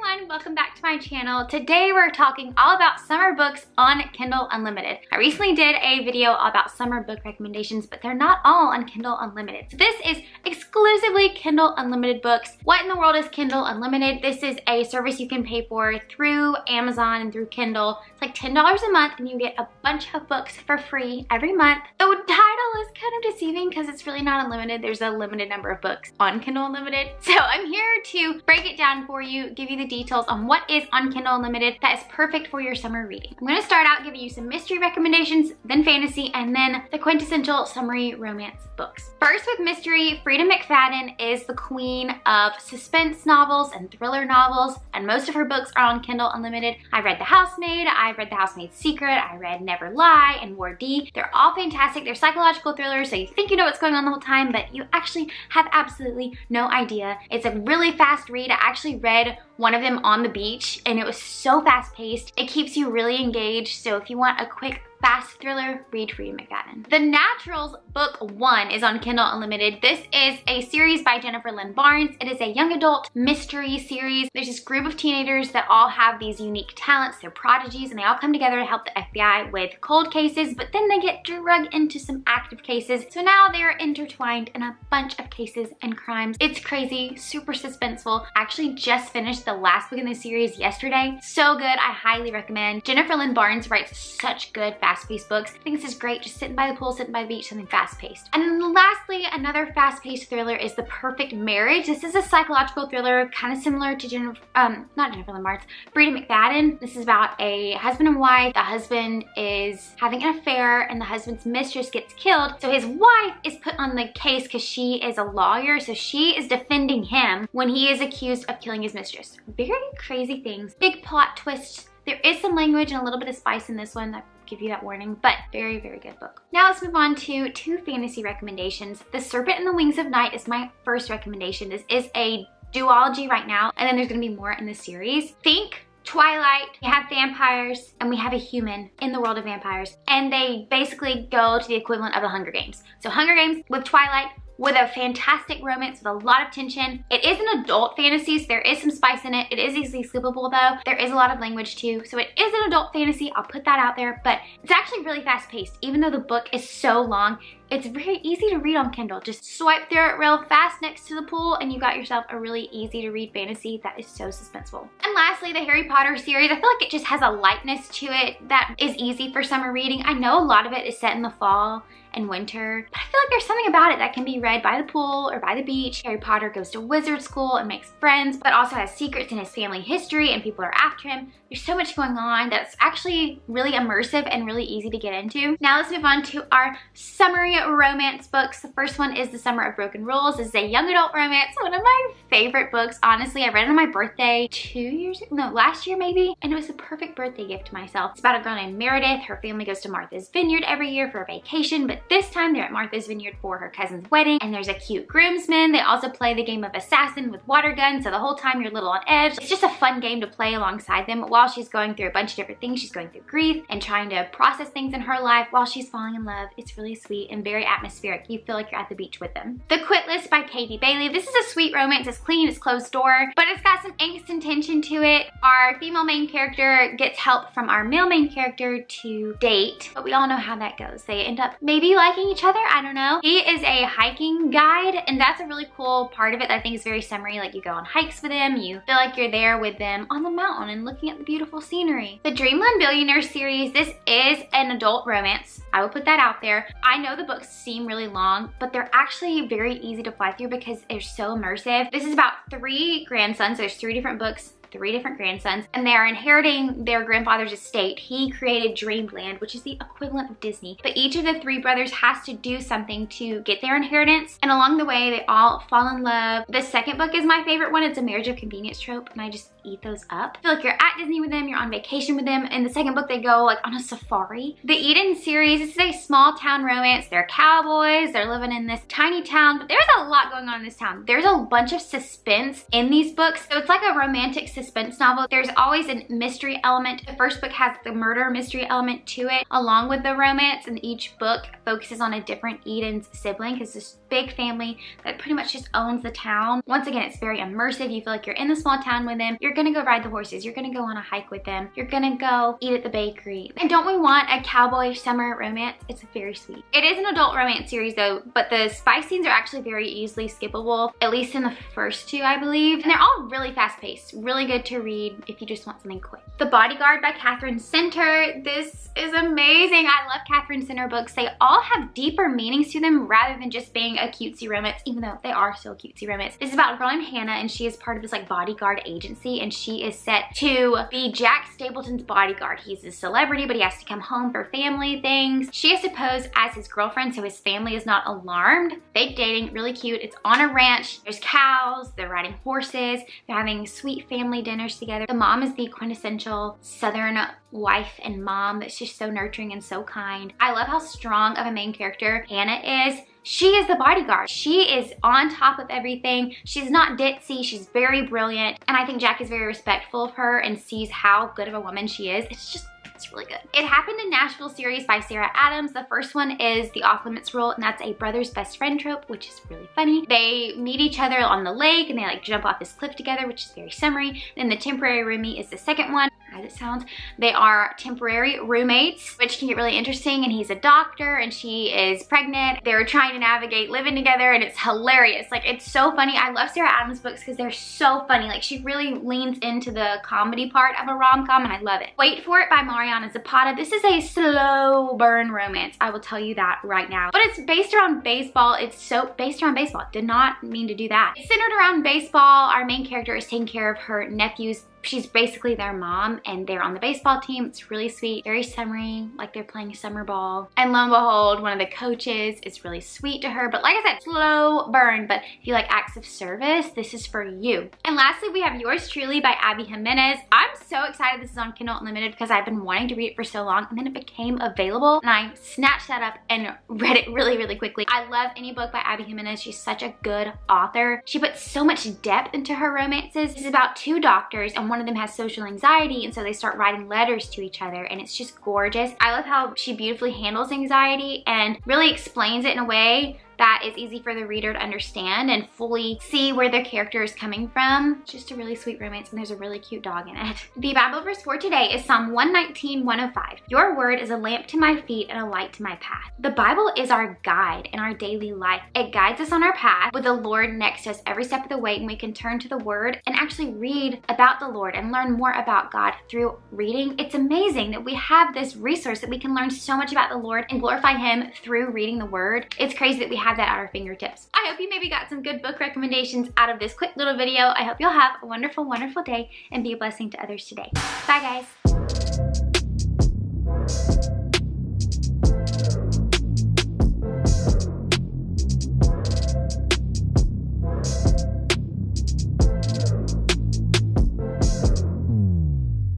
everyone, welcome back to my channel. Today we're talking all about summer books on Kindle Unlimited. I recently did a video about summer book recommendations, but they're not all on Kindle Unlimited. So this is exclusively Kindle Unlimited books. What in the world is Kindle Unlimited? This is a service you can pay for through Amazon and through Kindle. It's like $10 a month and you get a bunch of books for free every month. The title is kind of deceiving because it's really not unlimited. There's a limited number of books on Kindle Unlimited. So I'm here to break it down for you, give you the details on what is on Kindle Unlimited that is perfect for your summer reading. I'm going to start out giving you some mystery recommendations, then fantasy, and then the quintessential summery romance books. First with mystery, Freida McFadden is the queen of suspense novels and thriller novels, and most of her books are on Kindle Unlimited. I read The Housemaid, I read The Housemaid's Secret, I read Never Lie, and War D. They're all fantastic. They're psychological thrillers, so you think you know what's going on the whole time, but you actually have absolutely no idea. It's a really fast read. I actually read one of them on the beach, and it was so fast-paced. It keeps you really engaged, so if you want a quick fast thriller, read Freida McFadden. The Naturals Book 1 is on Kindle Unlimited. This is a series by Jennifer Lynn Barnes. It is a young adult mystery series. There's this group of teenagers that all have these unique talents. They're prodigies, and they all come together to help the FBI with cold cases, but then they get dragged into some active cases. So now they're intertwined in a bunch of cases and crimes. It's crazy, super suspenseful. I actually just finished the last book in the series yesterday. So good, I highly recommend. Jennifer Lynn Barnes writes such good fast-paced books. I think this is great, just sitting by the pool, sitting by the beach, something fast-paced. And then lastly, another fast-paced thriller is The Perfect Marriage. This is a psychological thriller, kind of similar to not Jennifer Lynn Barnes, Freida McFadden. This is about a husband and wife. The husband is having an affair and the husband's mistress gets killed. So his wife is put on the case because she is a lawyer, so she is defending him when he is accused of killing his mistress. Very crazy things, big plot twists. There is some language and a little bit of spice in this one. I give you that warning, but very, very good book. Now let's move on to two fantasy recommendations. The Serpent and the Wings of Night is my first recommendation. This is a duology right now, and then there's gonna be more in the series. Think Twilight, we have vampires, and we have a human in the world of vampires, and they basically go to the equivalent of the Hunger Games. So Hunger Games with Twilight, with a fantastic romance with a lot of tension. It is an adult fantasy, so there is some spice in it. It is easily sleepable though. There is a lot of language too, so it is an adult fantasy. I'll put that out there, but it's actually really fast paced. Even though the book is so long, it's very easy to read on Kindle. Just swipe through it real fast next to the pool and you got yourself a really easy to read fantasy that is so suspenseful. And lastly, the Harry Potter series. I feel like it just has a lightness to it that is easy for summer reading. I know a lot of it is set in the fall and winter, but I feel like there's something about it that can be read by the pool or by the beach. Harry Potter goes to wizard school and makes friends, but also has secrets in his family history and people are after him. There's so much going on that's actually really immersive and really easy to get into. Now let's move on to our summery romance books. The first one is The Summer of Broken Rules. This is a young adult romance, one of my favorite books. Honestly, I read it on my birthday last year maybe, and it was the perfect birthday gift to myself. It's about a girl named Meredith. Her family goes to Martha's Vineyard every year for a vacation, but this time they're at Martha's Vineyard for her cousin's wedding, and there's a cute groomsman. They also play the game of assassin with water guns, so the whole time you're a little on edge. It's just a fun game to play alongside them while she's going through a bunch of different things. She's going through grief and trying to process things in her life while she's falling in love. It's really sweet and very atmospheric. You feel like you're at the beach with them. The Quit List by Katie Bailey. This is a sweet romance. It's clean, it's closed door, but it's got some angst and tension to it. Our female main character gets help from our male main character to date, but we all know how that goes. They end up maybe liking each other, I don't know. He is a hiking guide, and that's a really cool part of it that I think is very summery. Like, you go on hikes with him, you feel like you're there with them on the mountain and looking at the beautiful scenery. The Dreamland Billionaire series, this is an adult romance. I will put that out there. I know the books seem really long, but they're actually very easy to fly through because they're so immersive. This is about 3 grandsons. There's 3 different books, 3 different grandsons, and they are inheriting their grandfather's estate. He created Dreamland, which is the equivalent of Disney, but each of the 3 brothers has to do something to get their inheritance, and along the way they all fall in love. The second book is my favorite one. It's a marriage of convenience trope, and I just eat those up. I feel like you're at Disney with them, you're on vacation with them. In the second book, they go like on a safari. The Eden series, this is a small town romance. They're cowboys, they're living in this tiny town, but there's a lot going on in this town. There's a bunch of suspense in these books, so it's like a romantic suspense novel. There's always a mystery element. The first book has the murder mystery element to it, along with the romance, and each book focuses on a different Eden's sibling, because this big family that pretty much just owns the town. Once again, it's very immersive. You feel like you're in the small town with them. You're gonna go ride the horses. You're gonna go on a hike with them. You're gonna go eat at the bakery. And don't we want a cowboy summer romance? It's very sweet. It is an adult romance series though, but the spy scenes are actually very easily skippable, at least in the first two, I believe. And they're all really fast paced, really good to read if you just want something quick. The Bodyguard by Catherine Center. This is amazing. I love Catherine Center books. They all have deeper meanings to them rather than just being a cutesy romance, even though they are still cutesy romance. This is about a girl named Hannah, and she is part of this like bodyguard agency, and she is set to be Jack Stapleton's bodyguard. He's a celebrity, but he has to come home for family things. She has to pose as his girlfriend so his family is not alarmed. Fake dating, really cute. It's on a ranch. There's cows, they're riding horses, they're having sweet family dinners together. The mom is the quintessential Southern wife and mom that's just so nurturing and so kind. I love how strong of a main character Hannah is. She is the bodyguard. She is on top of everything. She's not ditzy. She's very brilliant. And I think Jack is very respectful of her and sees how good of a woman she is. It's really good. It Happened in Nashville series by Sarah Adams. The first one is the Off Limits Rule, and that's a brother's best friend trope, which is really funny. They meet each other on the lake and they like jump off this cliff together, which is very summery. Then the temporary roomie is the second one. As it sounds, they are temporary roommates, which can get really interesting, and he's a doctor and she is pregnant. They're trying to navigate living together, and it's hilarious. Like, it's so funny. I love Sarah Adams books because they're so funny. Like, she really leans into the comedy part of a rom-com, and I love it. Wait for It by Mariana Zapata. This is a slow burn romance. I will tell you that right now. But it's based around baseball. It's so based around baseball. Did not mean to do that. It's centered around baseball. Our main character is taking care of her nephew's. She's basically their mom, and they're on the baseball team. It's really sweet, very summery, like they're playing summer ball. And lo and behold, one of the coaches is really sweet to her. But like I said, slow burn. But if you like acts of service, this is for you. And lastly, we have Yours Truly by Abby Jimenez. I'm so excited this is on Kindle Unlimited because I've been wanting to read it for so long, and then it became available, and I snatched that up and read it really, really quickly. I love any book by Abby Jimenez. She's such a good author. She puts so much depth into her romances. It's about two doctors, and one of them has social anxiety, and so they start writing letters to each other, and it's just gorgeous. I love how she beautifully handles anxiety and really explains it in a way that is easy for the reader to understand and fully see where their character is coming from. It's just a really sweet romance, and there's a really cute dog in it. The Bible verse for today is Psalm 119:105. Your word is a lamp to my feet and a light to my path. The Bible is our guide in our daily life. It guides us on our path with the Lord next to us every step of the way, and we can turn to the word and actually read about the Lord and learn more about God through reading. It's amazing that we have this resource that we can learn so much about the Lord and glorify Him through reading the word. It's crazy that we have that at our fingertips. I hope you maybe got some good book recommendations out of this quick little video. I hope you'll have a wonderful, wonderful day and be a blessing to others today. Bye guys.